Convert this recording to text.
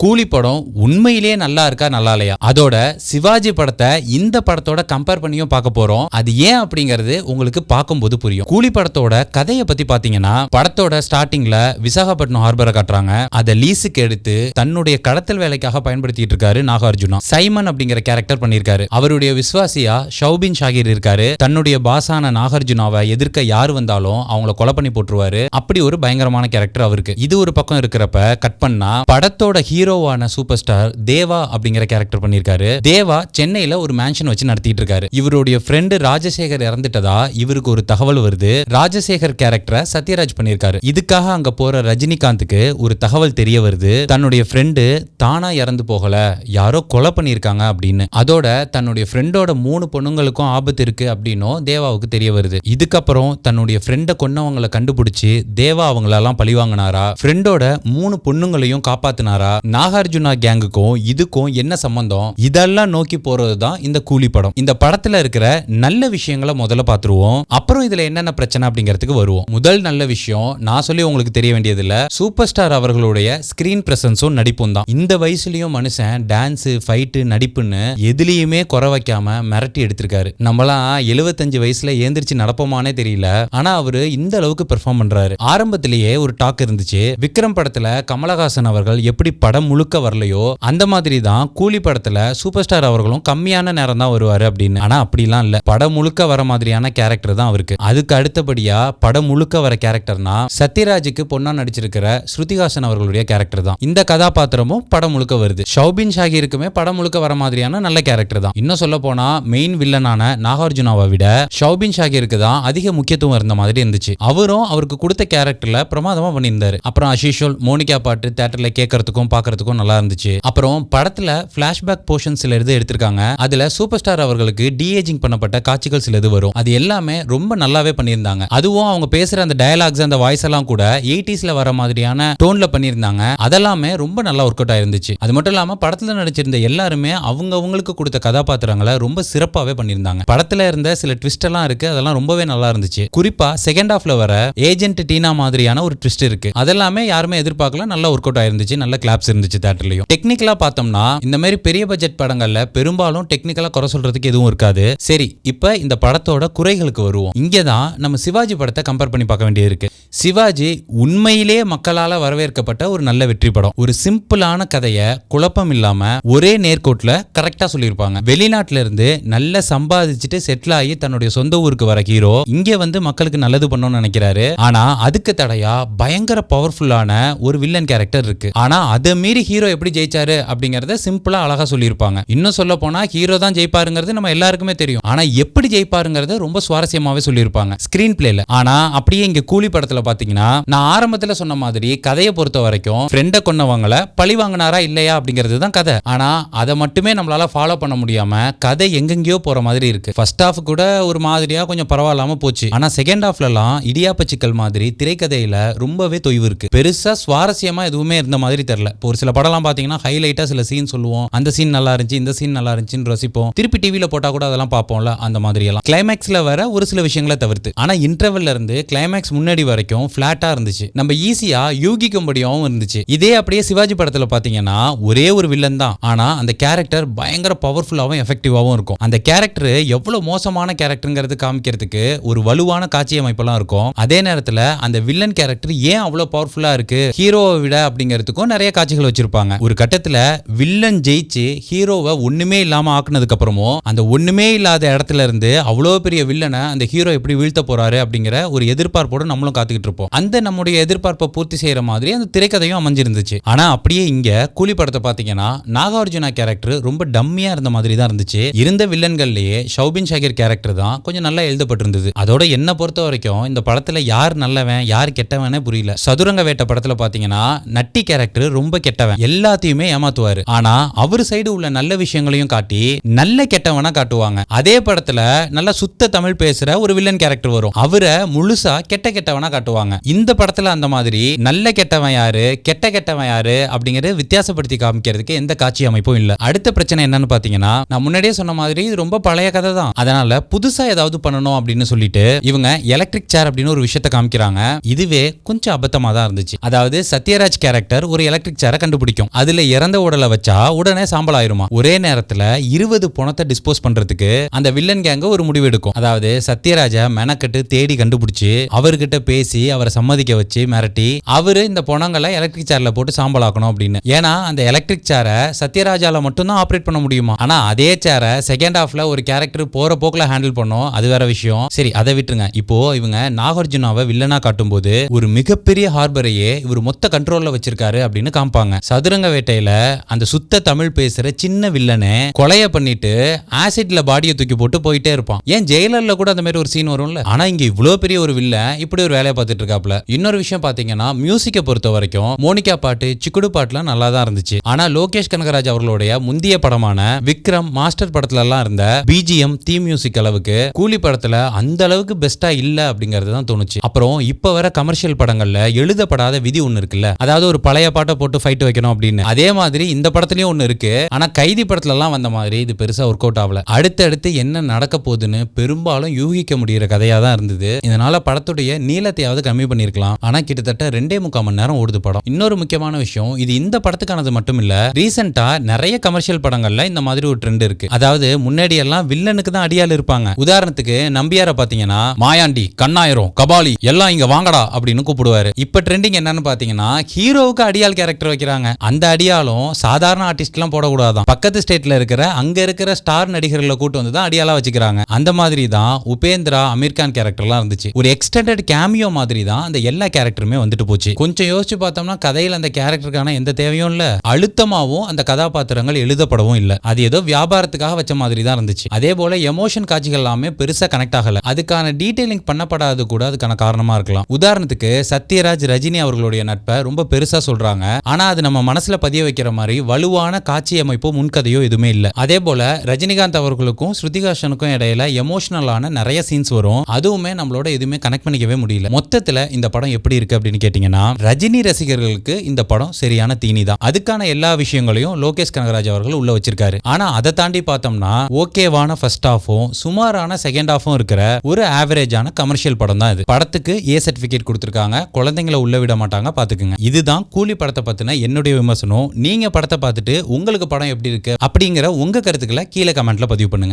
கூலி படம் உண்மையிலேயே நல்லா இருக்கா நல்லா இல்லையா, அதோட சிவாஜி படத்தை இந்த படத்தோட கம்பேர் பண்ணியும் பார்க்க போறோம். அது ஏன் அப்படிங்கிறது உங்களுக்கு பார்க்கும்போது புரியும். கூலி படத்தோட கதையை பத்தி பாத்தீங்கன்னா, படத்தோட ஸ்டார்டிங்ல விசாகப்பட்டினம் ஹார்பரை காட்டுறாங்க. அதை லீஸுக்கு எடுத்து தன்னுடைய கடத்தல் வேலைக்காக பயன்படுத்திட்டு இருக்காரு நாகார்ஜுனா. சைமன் அப்படிங்கிற கேரக்டர் பண்ணிருக்காரு. அவருடைய விஸ்வாசியா ஷௌபின் ஷாகிர் இருக்காரு. தன்னுடைய பாசான நாகார்ஜுனாவை எதிர்க்க யார் வந்தாலும் அவங்கள கொலை பண்ணி போட்டுருவாரு. அப்படி ஒரு பயங்கரமான கேரக்டர் அவருக்கு. இது ஒரு பக்கம் இருக்கிறப்ப கட் பண்ணா படத்தோட ஹீரோவான சூப்பர் ஸ்டார் தேவா அப்படிங்கிற கேரக்டர் பண்ணிருக்காரு. தேவா சென்னையில ஒரு மேன்ஷன் வச்சு நடத்திட்டு இருக்காரு. இவருடைய ஃப்ரெண்டு ராஜசேகர் இறந்துட்டதா இவருக்கு ஒரு தகவல் வருது. ராஜசேகர் கேரக்டரை சத்யராஜ் பண்ணிருக்காரு. இதுக்காக அங்க போற ரஜினிகாந்துக்கு ஒரு தகவல் தெரிய வருது. தன்னுடைய ஃப்ரெண்டு தானா இறந்து போகல, யாரோ கொலை பண்ணிருக்காங்க அப்படின்னு. அதோட தன்னுடைய ஃப்ரெண்டோட 3 பொண்ணுங்களுக்கும் ஆபத்து இருக்கு அப்படின்னும் தேவாவுக்கு தெரிய வருது. இதுக்கப்புறம் தன்னுடைய ஃப்ரெண்டை கொன்னவங்களை கண்டுபிடிச்சு தேவா அவங்களெல்லாம் பழிவாங்கினாரா, ஃப்ரெண்டோட 3 பொண்ணுங்களையும் காப்பாத்தினாரா, நாகார்ஜுனா கேங்குக்கும் இதுக்கும் என்ன சம்பந்தம், இதெல்லாம் நோக்கி போறதுதான் இந்த கூலி படம். இந்த படத்துல இருக்கிற நல்ல விஷயங்களை முதல்ல பாத்துருவோம். அப்புறம் இதுல என்னென்ன பிரச்சனை அப்படிங்கிறதுக்கு வருவோம். முதல் நல்ல விஷயம் நான் சொல்லி உங்களுக்கு தெரிய வேண்டியது இல்ல, சூப்பர் ஸ்டார் அவர்களுடைய ஸ்கிரீன் பிரசன்ஸும் நடிப்பும் தான். இந்த வயசுலயும் மனுஷன் டான்ஸ், ஃபைட்டு, நடிப்புன்னு எதுலயுமே குறை வைக்காம மிரட்டி எடுத்திருக்காரு. நம்மளாம் 75 வயசுல ஏந்திரிச்சு நடப்போமானே தெரியல. ஆனா அவரு இந்த அளவுக்கு பெர்ஃபார்ம் பண்றாரு. ஆரம்பத்திலேயே ஒரு டாக் இருந்துச்சு, விக்ரம் படத்துல கமலஹாசன் அவர்கள் எப்படி படம் முழுக்க வரலையோ அந்த மாதிரி தான் கூலி படத்துல சூப்பர் ஸ்டார் அவர்களும் கம்மியான நேரம் தான் வருவாரு அப்படின்னு. ஆனா அப்படிலாம் இல்ல, படம் முழுக்க வர மாதிரியான கேரக்டர் தான் அவருக்கு. அதுக்கு அடுத்தபடியா படம் முழுக்க வர கேரக்டர்னா சத்யராஜுக்கு பொண்ணா நடிச்சிருக்கிற ஸ்ருதிஹாசன் அவர்களுடைய கேரக்டர் தான். இந்த கதாபாத்திரமும் படம் முழுக்க வருது. ஷௌபின் ஷாகிருக்குமே படம் முழுக்க வர மாதிரியான நல்ல கேரக்டர் தான். இன்னும் சொல்ல போனா மெயின் வில்லனான நாகார்ஜுனாவை விட ஷௌபின் ஷாகிருக்கு தான் அதிக முக்கியத்துவம் இருந்த மாதிரி இருந்துச்சு. அவரும் அவருக்கு கொடுத்த கேரக்டர்ல பிரமாதமா பண்ணியிருந்தாரு. அப்புறம் அஷிஷோல் மோனிகா பாட்டு தியேட்டர்ல கேட்கறதுக்கும் பார்க்கறதுக்கும் நல்லா இருந்துச்சு. அப்புறம் படத்துல பிளாஷ்பேக் போர்ஷன் சிலது எடுத்திருக்காங்க. அதுல சூப்பர் ஸ்டார் அவர்களுக்கு டீஏஜிங் பண்ணப்பட்ட காட்சிகள் சிலது வரும். அது எல்லாமே ரொம்ப நல்லாவே பண்ணியிருந்தாங்க. அதுவும் அவங்க பேசுற அந்த டயலாக்ஸ், அந்த வாய்ஸ் எல்லாம் கூட 80ஸ்ல வர மாதிரியான டோன்ல பண்ணியிருந்தாங்க. அதெல்லாமே ரொம்ப நல்லா ஒர்க் அவுட் ஆயிருந்துச்சு. அது மட்டும் இல்லாம படத்துல நடிச்சிருந்த எல்லாருமே அவங்களுக்கு கொடுத்த கதாபாத்திரங்களை ரொம்ப சிறப்பாவே பண்ணியிருந்தாங்க. படத்துல இருந்த சில ட்விஸ்ட் எல்லாம் இருக்கு, அதெல்லாம் ரொம்பவே நல்லா இருந்துச்சு. குறிப்பா செகண்ட் ஹாஃப்ல வர ஏஜென்ட் டீனா மாதிரியான ஒரு ட்விஸ்ட் இருக்கு. அதெல்லாமே யாருமே எதிர்பார்க்கல, நல்லா ஒர்க் அவுட் ஆயிருந்துச்சு. நல்ல கிளாப்ஸ் இருந்துச்சு தியேட்டர்லயும். டெக்னிக்கலா பார்த்தோம்னா இந்த மாதிரி பெரிய பட்ஜெட் படங்கள்ல பெரும்பாலும் டெக்னிக்கலா குறை சொல்றதுக்கு எதுவும் இருக்காது. சரி, இப்ப இந்த படத்தோட குறைகளுக்கு வருவோம். இங்கதான் நம்ம சிவாஜி படத்தை கம்பேர் பண்ணி பார்க்க வேண்டியது இருக்கு. சிவாஜி உண்மையிலே மக்களால வரவேற்கப்பட்ட ஒரு நல்ல வெற்றி படம். ஒரு சிம்பிளான கதையை குழப்பம் இல்லாம ஒரே நேர்கோட்ல கரெக்டா சொல்லியிருப்பாங்க. வெளிநாட்டுல இருந்து நல்ல சம்பாதிச்சுட்டு செட்டில் ஆகி தன்னுடைய சொந்த ஊருக்கு வர ஹீரோ இங்க வந்து மக்களுக்கு நல்லது பண்ணணும்னு நினைக்கிறாரு. ஆனா அதுக்கு தடையா பயங்கர பவர்ஃபுல்லான ஒரு வில்லன் கேரக்டர் இருக்கு. ஆனா அதை மீறி ஹீரோ எப்படி ஜெயிச்சாரு அப்படிங்கறத சிம்பிளா அழகா சொல்லியிருப்பாங்க. இன்னும் சொல்ல போனா ஹீரோ தான் ஜெயிப்பாருங்கிறது நம்ம எல்லாருக்குமே தெரியும். ஆனா எப்படி ஜெயிப்பாருங்கிறத ரொம்ப சுவாரஸ்யமாவே சொல்லியிருப்பாங்க ஸ்கிரீன் பிளேல. ஆனா அப்படியே இங்க கூலி படத்துல பாத்தீங்கன்னா, நான் ஆரம்பத்துல சொன்ன மாதிரி கதையை பொறுத்த வரைக்கும் ஃப்ரெண்டை கொன்னவங்களை பழி வாங்கினாரா இல்லையா அப்படிங்கிறது தான் கதை. ஆனா அதை மட்டுமே நம்மளால ஃபாலோ பண்ண முடியாம கதை எங்கெங்கயோ போற மாதிரி இருக்கு. ஃபர்ஸ்ட் ஹாஃப் கூட ஒரு மாதிரியா கொஞ்சம் பரவாயில்லாம போச்சு. ஆனா செகண்ட் ஹாஃப்ல எல்லாம் இடியாப்ப சிக்கல் மாதிரி திரைக்கதையில ரொம்பவே தொய்வு இருக்கு. பெருசா சுவாரஸ்யமா எதுவுமே இருந்த மாதிரி தெரியல. ஒரு சில படம்லாம் பாத்தீங்கன்னா ஹைலைட்டா சில சீன் சொல்லுவோம், அந்த சீன் நல்லா இருந்துச்சு, இந்த சீன் நல்லா இருந்துச்சுன்னு ரசிப்போம். திருப்பி டிவில போட்டா கூட அதெல்லாம் பார்ப்போம்ல, அந்த மாதிரி எல்லாம் கிளைமேக்ஸ்ல வர ஒரு சில விஷயங்களை தவிர்த்து. ஆனா இன்டர்வெல்ல இருந்து கிளைமேக்ஸ் முன்னாடி வரைக்கும் பிளாட்டா இருந்துச்சு. நம்ம ஈஸியா யூகிக்கும்படியாவும் இருந்துச்சு. இதே அப்படியே சிவாஜி படத்துல பாத்தீங்கன்னா ஒரே ஒரு வில்லன் தான், ஆனா அந்த கேரக்டர் பயங்கர பவர்ஃபுல்லாவும் எஃபெக்டிவாவும் இருக்கும். அந்த கேரக்டர் எவ்வளவு மோசமான கேரக்டர்ங்கிறது காமிக்கிறதுக்கு ஒரு வலுவான காட்சி அமைப்பெல்லாம் இருக்கும். அதே நேரத்துல அந்த வில்லன் கேரக்டர் ஏன் அவ்வளவு பவர்ஃபுல்லா இருக்கு ஹீரோவை விட அப்படிங்கிறதுக்கும் நிறைய காட்சிகள் வச்சிருப்பாங்க. ஒரு கட்டத்துல வில்லன் ஜெயிச்சு ஹீரோவை ஒண்ணுமே இல்லாம ஆக்குனதுக்கு அப்புறமும் அந்த ஒண்ணுமே இல்லாத இடத்துல இருந்து அவ்வளவு பெரிய வில்லனை அந்த ஹீரோ எப்படி வீழ்த்த போறாரு அப்படிங்கிற ஒரு எதிர்பார்ப்போட நம்மளும் காத்துக்கிட்டு இருப்போம். அந்த நம்முடைய எதிர்பார்ப்பை பூர்த்தி செய்யற மாதிரி அந்த திரைக்கதையும் அமைஞ்சிருந்துச்சு. ஆனா அப்படியே இங்க கூலி படத்தை பாத்தீங்கன்னா நாகார்ஜுனா கேரக்டர் ரொம்ப டம்மியா இருந்த மாதிரி தான் இருந்துச்சு. இருந்த வில்லன்கள்லயே ஷௌபின் ஷாகிர் கேரக்டர் தான் கொஞ்சம் நல்லா எழுதப்பட்டிருந்தது. அதோட என்ன பொறுத்த வரைக்கும் இந்த படத்துல யார் நல்லவன் யார் கெட்டவனே புரியல. சதுரங்க வேட்ட படத்துல பாத்தீங்கன்னா நட்டி கேரக்டர் ரொம்ப கெட்டவன், எல்லாத்தையுமே ஏமாத்துவாரு. ஆனா அவரு சைடு உள்ள நல்ல விஷயங்களையும் காட்டி நல்ல கெட்டவனா காட்டுவாங்க. அதே படத்துல நல்ல சுத்த தமிழ் பேசுற ஒரு வில்லன் கேரக்டர் வரும், அவரை முழுசா கெட்டவனா காட்டுவாங்க. இந்த படத்துல அந்த மாதிரி நல்ல கெட்டவன் யாரு கெட்டவன் யாரு அப்படிங்கறது வித்தியாசப்படுத்தி காமிக்கிறதுக்கு எந்த காட்சி அமைப்பும் இல்ல. அடுத்த பிரச்சனை என்னன்னு பாத்தீங்கன்னா, நான் முன்னாடியே சொன்ன மாதிரி இது ரொம்ப பழைய கதை தான். அதனால புதுசா ஏதாவது பண்ணணும் அப்படின்னு சொல்லிட்டு இவங்க எலக்ட்ரிக் சேர் அப்படின்னு ஒரு விஷயத்தை காமிக்கிறாங்க. இதுவே கொஞ்சம் அபத்தமா தான் இருந்துச்சு. அதாவது சத்யராஜ் கேரக்டர் ஒரு எலக்ட்ரிக் சேரை கண்டுபிடிக்கும். அதுல இறந்த உடலை வச்சா உடனே சாம்பல் ஆயிருமா. ஒரே நேரத்துல 20 பணத்தை டிஸ்போஸ் பண்றதுக்கு அந்த வில்லன் கேங்க ஒரு முடிவு எடுக்கும். அதாவது சத்யராஜா மெனக்கட்டு தேடி கண்டுபிடிச்சு அவர்கிட்ட பேசி அவரை சம்மதிக்க வச்சு மிரட்டி அவரு இந்த பணங்களை எலக்ட்ரிக் சேர்ல போட்டு சாம்பல் ஆக்கணும் அப்படின்னு. ஏன்னா அந்த எலக்ட்ரிக் சேரை சத்யராஜால மட்டும் தான் ஆபரேட் பண்ண முடியுமா. ஆனா அதே சேரை செகண்ட் ஹாஃப்ல ஒரு கேரக்டர் போற போக்குல ஹேண்டில் பண்ணும். அது வேற விஷயம். சரி, அதை விட்டுருங்க. இப்போ இவங்க நாகார்ஜுனாவை வில்லனா காட்டும் போது ஒரு மிகப்பெரிய ஹார்பரையே இவர் மொத்த கண்ட்ரோல்ல வச்சிருக்காரு அப்படின்னு காமிப்பாங்க. சதுரங்க வேட்டையில அந்த சுத்த தமிழ் பேசுற சின்ன வில்லனே கொலைய பண்ணிட்டு ஆசிட்ல பாடியை தூக்கி போட்டு போயிட்டே இருப்பான். ஏன் ஜெயிலர்ல கூட அந்த மாதிரி ஒரு சீன் வரும்ல. ஆனா இங்க இவ்வளவு பெரிய ஒரு வில்லன் இப்படி ஒரு வேலையை பார்த்துட்டு இருக்காப்ல. இன்னொரு விஷயம் பாத்தீங்கன்னா மியூசிக்கை பொறுத்த வரைக்கும் மோனிகா பாட்டு சிக்குடு பாட்டுலாம் நல்லா தான் இருந்துச்சு. ஆனா லோகேஷ் கனகராஜ் அவர்களுடைய முந்தைய படமான விக்ரம் மாஸ்டர் படத்துல எல்லாம் இருந்த பிஜிஎம் தீம் மியூசிக் அளவுக்கு கூலி படத்துல அந்த அளவுக்கு பெஸ்டா இல்ல அப்படிங்கறது தான் தோணுச்சு. அப்புறம் இப்ப வர கமர்ஷியல் படங்கள்ல எழுதப்படாத விதி ஒண்ணு இருக்குல்ல, அதாவது ஒரு பழைய பாட்டை போட்டு ஃபைட் வைக்கணும் அப்படின்னு. அதே மாதிரி இந்த படத்துலயும் ஒண்ணு இருக்கு. ஆனா கைதி படத்துல எல்லாம் வந்த மாதிரி இது பெருசா ஒர்க் அவுட் ஆகல. அடுத்தடுத்து என்ன நடக்க போகுதுன்னு பெரும்பாலும் யூகிக்க முடியற கதையா தான் இருந்தது. இதனால படத்துடைய நீளத்தையாவது கம்மி பண்ணிருக்கலாம். ஆனா கிட்டத்தட்ட 2.25 மணி நேரம் ஓடுது படம். இன்னொரு முக்கியமான விஷயம், இது இந்த படத்துக்கானது மட்டும் இல்ல, ரீசெண்டா நிறைய கமர்ஷியல் படங்கள்ல இந்த மாதிரி ஒரு ட்ரெண்ட் இருக்கு. அதாவது முன்னாடி எல்லாம் வில்லனுக்கு தான் அடியால் இருப்பாங்க. உதாரணத்துக்கு நம்பியார பாத்தீங்கன்னா மாயாண்டி, கண்ணாயிரம், கபாலி எல்லாம் இங்க வாங்கடா அப்படின்னு கூப்பிடுவாரு. இப்ப ட்ரெண்டிங் என்னன்னு பாத்தீங்கன்னா ஹீரோவுக்கு அடியால் கேரக்டர் வைக்கிறாங்க. அந்த அடியாலும் சாதாரண ஆர்டிஸ்ட் எல்லாம் போடக்கூடாதான். பக்கத்து ஸ்டேட்ல இருக்கிற அங்க இருக்கிற ஸ்டார் நடிகர்களை கூட்டு வந்து தான் அடியாலா வச்சுக்கிறாங்க. அந்த மாதிரி தான் உபேந்திரா, அமீர்கான் கேரக்டர்லாம் இருந்துச்சு. ஒரு எக்ஸ்டெண்டட் கேமியோ மாதிரி தான் அந்த எல்லா கேரக்டருமே வந்துட்டு போச்சு. கொஞ்சம் யோசிச்சு பார்த்தோம்னா கதையில அந்த கேரக்டருக்கான எந்த தேவையும் இல்ல, அழுத்தமாவும் அந்த கதாபாத்திரங்கள் எழுதப்படவும் இல்ல. அது ஏதோ வியாபாரத்துக்காக வச்ச மாதிரி தான் இருந்துச்சு. அதே போல எமோஷன் காட்சிகள் எல்லாமே பெருசா கனெக்ட் ஆகல. அதுக்கான டீடைலிங் பண்ணப்படாது கூட அதுக்கான காரணமா இருக்கலாம். உதாரணத்துக்கு சத்யராஜ் ரஜினி அவர்களுடைய நட்பை ரொம்ப பெருசா சொல்றாங்க. ஆனா அது நம்ம மனசுல பதிய வைக்கிற மாதிரி வலுவான காட்சி அமைப்போ முன்கதையோ எதுவுமே இல்ல. அதே போல ரஜினிகாந்த் அவர்களுக்கும் ஸ்ருதிஹாசனுக்கும் இடையில எமோஷனலான நிறைய சீன்ஸ் வரும். அதுவுமே நம்மளோட எதுவுமே கனெக்ட் பண்ணிக்கவே முடியல. மொத்தத்துல இந்த படம் எப்படி இருக்கு அப்படின்னு கேட்டீங்கன்னா ரஜினி ரசிகர்களுக்கு இந்த படம் சரியான தீனி தான். அதுக்கான எல்லா விஷயங்களையும் லோகேஷ் கனகராஜ் அவர்கள் உள்ள வச்சிருக்காரு. ஆனா அதை தாண்டி பார்த்தோம்னா ஓகேவான ஃபர்ஸ்ட் ஹாஃபும் சுமாரான செகண்ட் ஹாஃபும் இருக்கிற ஒரு ஆவரேஜான கமர்ஷியல் படம் தான் இது. படத்துக்கு ஏ சர்டிபிகேட் கொடுத்திருக்காங்க. குழந்தைங்களை உள்ள விட மாட்டாங்க, பாத்துக்குங்க. இதுதான் கூலி படத்தை பத்தின என்னுடைய விமர்சனம். நீங்க படத்தை பார்த்துட்டு உங்களுக்கு படம் எப்படி இருக்கு அப்படிங்கிற உங்க கருத்துக்களை கீழே கமெண்ட்ல பதிவு பண்ணுங்க.